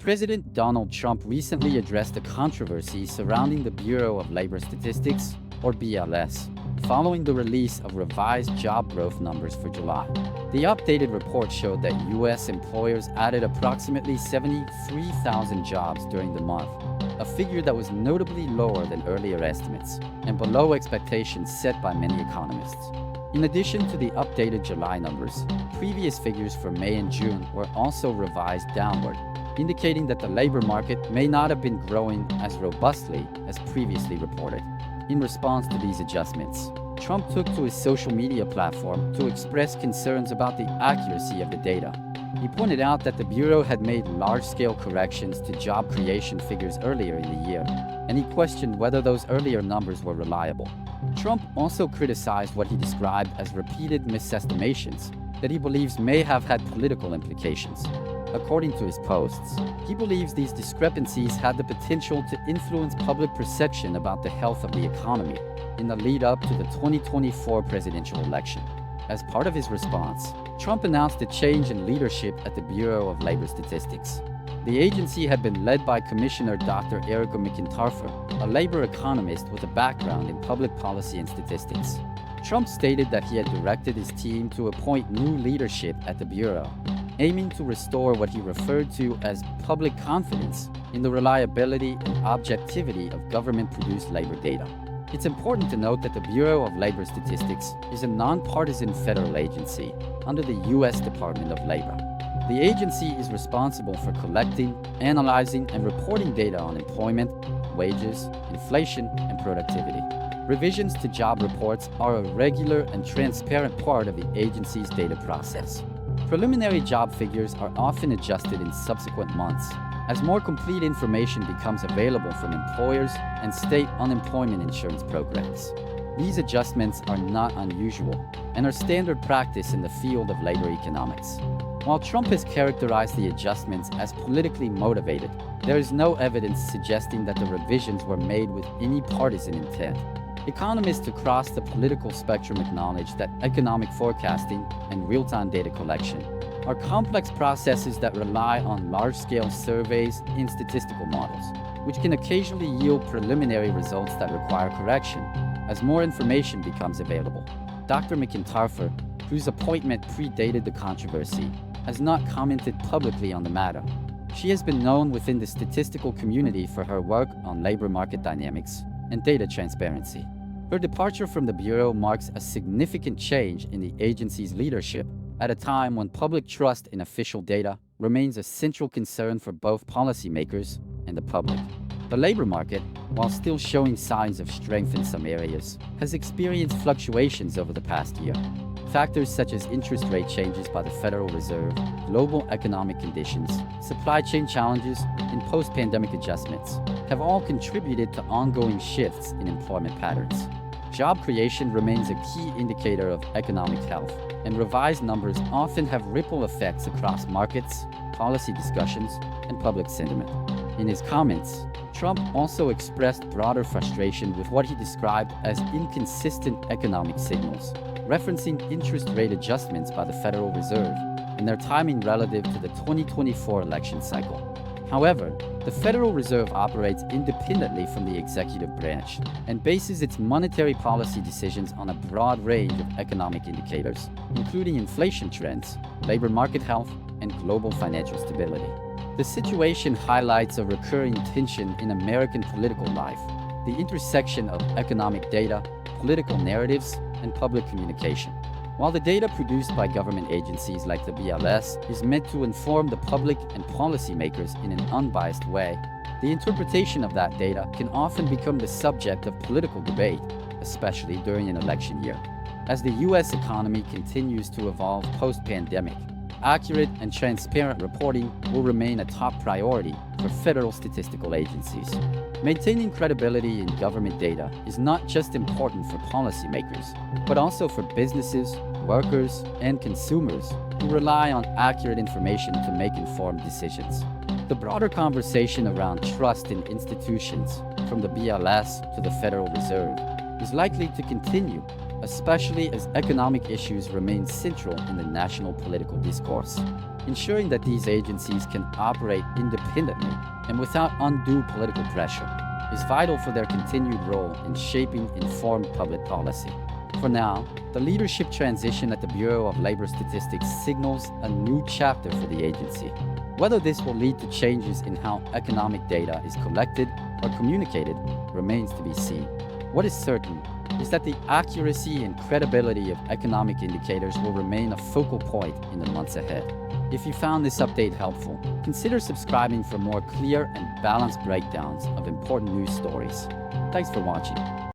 President Donald Trump recently addressed a controversy surrounding the Bureau of Labor Statistics, or BLS, following the release of revised job growth numbers for July. The updated report showed that U.S. employers added approximately 73,000 jobs during the month, a figure that was notably lower than earlier estimates and below expectations set by many economists. In addition to the updated July numbers, previous figures for May and June were also revised downward, indicating that the labor market may not have been growing as robustly as previously reported. In response to these adjustments, Trump took to his social media platform to express concerns about the accuracy of the data. He pointed out that the Bureau had made large-scale corrections to job creation figures earlier in the year, and he questioned whether those earlier numbers were reliable. Trump also criticized what he described as repeated misestimations that he believes may have had political implications. According to his posts, he believes these discrepancies had the potential to influence public perception about the health of the economy in the lead-up to the 2024 presidential election. As part of his response, Trump announced a change in leadership at the Bureau of Labor Statistics. The agency had been led by Commissioner Dr. Erika McEntarfer, a labor economist with a background in public policy and statistics. Trump stated that he had directed his team to appoint new leadership at the Bureau, aiming to restore what he referred to as public confidence in the reliability and objectivity of government-produced labor data. It's important to note that the Bureau of Labor Statistics is a nonpartisan federal agency under the U.S. Department of Labor. The agency is responsible for collecting, analyzing, and reporting data on employment, wages, inflation, and productivity. Revisions to job reports are a regular and transparent part of the agency's data process. Preliminary job figures are often adjusted in subsequent months as more complete information becomes available from employers and state unemployment insurance programs. These adjustments are not unusual and are standard practice in the field of labor economics. While Trump has characterized the adjustments as politically motivated, there is no evidence suggesting that the revisions were made with any partisan intent. Economists across the political spectrum acknowledge that economic forecasting and real-time data collection are complex processes that rely on large-scale surveys and statistical models, which can occasionally yield preliminary results that require correction as more information becomes available. Dr. McEntarfer, whose appointment predated the controversy, has not commented publicly on the matter. She has been known within the statistical community for her work on labor market dynamics and data transparency. Her departure from the Bureau marks a significant change in the agency's leadership at a time when public trust in official data remains a central concern for both policymakers and the public. The labor market, while still showing signs of strength in some areas, has experienced fluctuations over the past year. Factors such as interest rate changes by the Federal Reserve, global economic conditions, supply chain challenges, and post-pandemic adjustments have all contributed to ongoing shifts in employment patterns. Job creation remains a key indicator of economic health, and revised numbers often have ripple effects across markets, policy discussions, and public sentiment. In his comments, Trump also expressed broader frustration with what he described as inconsistent economic signals, referencing interest rate adjustments by the Federal Reserve and their timing relative to the 2024 election cycle. However, the Federal Reserve operates independently from the executive branch and bases its monetary policy decisions on a broad range of economic indicators, including inflation trends, labor market health, and global financial stability. The situation highlights a recurring tension in American political life, the intersection of economic data, political narratives, and public communication. While the data produced by government agencies like the BLS is meant to inform the public and policymakers in an unbiased way, the interpretation of that data can often become the subject of political debate, especially during an election year. As the U.S. economy continues to evolve post-pandemic, accurate and transparent reporting will remain a top priority for federal statistical agencies. Maintaining credibility in government data is not just important for policymakers, but also for businesses, workers, and consumers who rely on accurate information to make informed decisions. The broader conversation around trust in institutions, from the BLS to the Federal Reserve, is likely to continue, especially as economic issues remain central in the national political discourse. Ensuring that these agencies can operate independently and without undue political pressure is vital for their continued role in shaping informed public policy. For now, the leadership transition at the Bureau of Labor Statistics signals a new chapter for the agency. Whether this will lead to changes in how economic data is collected or communicated remains to be seen. What is certain is that the accuracy and credibility of economic indicators will remain a focal point in the months ahead. If you found this update helpful, consider subscribing for more clear and balanced breakdowns of important news stories. Thanks for watching.